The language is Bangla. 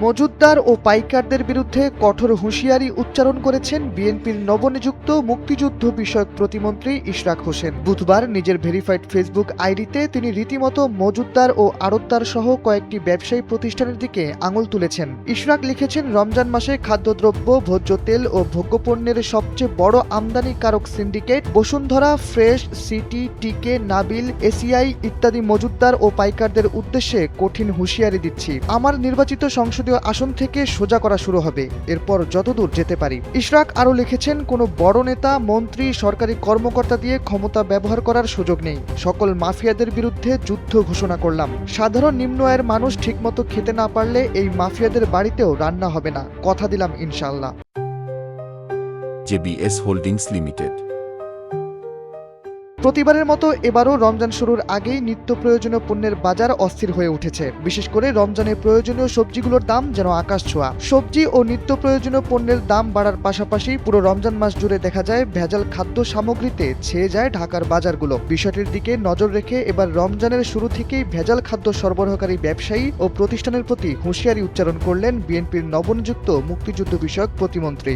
মজুতদার ও পাইকারদের বিরুদ্ধে কঠোর হুঁশিয়ারি উচ্চারণ করেছেন বিএনপির নবনিযুক্ত মুক্তিযুদ্ধ বিষয়ক প্রতিমন্ত্রী ইশরাক হোসেন। বুধবার নিজের ভেরিফাইড ফেসবুক আইডিতে তিনি রীতিমতো মজুতদার ও আড়তদার সহ কয়েকটি ব্যবসায়ী প্রতিষ্ঠানের দিকে আঙুল তুলেছেন। ইশরাক লিখেছেন, রমজান মাসে খাদ্যদ্রব্য, ভোজ্য তেল ও ভোগ্যপণ্যের সবচেয়ে বড় আমদানিকারক সিন্ডিকেট বসুন্ধরা, ফ্রেশ, সিটি, টিকে, নাবিল, এসিআই ইত্যাদি মজুতদার ও পাইকারদের উদ্দেশ্যে কঠিন হুঁশিয়ারি দিচ্ছি। আমার নির্বাচিত সংসদীয় আসন থেকে সোজা করা শুরু হবে, এরপর যতদূর যেতে পারি। ইশরাক আরও লিখেছেন, কোনো বড় নেতা, মন্ত্রী, সরকারি কর্মকর্তা দিয়ে ক্ষমতা ব্যবহার করার সুযোগ নেই। সকল মাফিয়াদের বিরুদ্ধে যুদ্ধ ঘোষণা করলাম। সাধারণ নিম্ন আয়ের মানুষ ঠিকমতো খেতে না পারলে এই মাফিয়াদের বাড়িতেও রান্না হবে না, কথা দিলাম ইনশাআল্লাহ। JBS holdings limited. প্রতিবারের মতো এবারও রমজান শুরুর আগেই নিত্য প্রয়োজনীয় পণ্যের বাজার অস্থির হয়ে উঠেছে। বিশেষ করে রমজানে প্রয়োজনীয় সবজিগুলোর দাম যেন আকাশ ছোঁয়া। সবজি ও নিত্য প্রয়োজনীয় পণ্যের দাম বাড়ার পাশাপাশি পুরো রমজান মাস জুড়ে দেখা যায় ভেজাল খাদ্য সামগ্রীতে ছেয়ে যায় ঢাকার বাজারগুলো। বিষয়টির দিকে নজর রেখে এবার রমজানের শুরু থেকেই ভেজাল খাদ্য সরবরাহকারী ব্যবসায়ী ও প্রতিষ্ঠানের প্রতি হুঁশিয়ারি উচ্চারণ করলেন বিএনপির নবনিযুক্ত মুক্তিযুদ্ধ বিষয়ক প্রতিমন্ত্রী।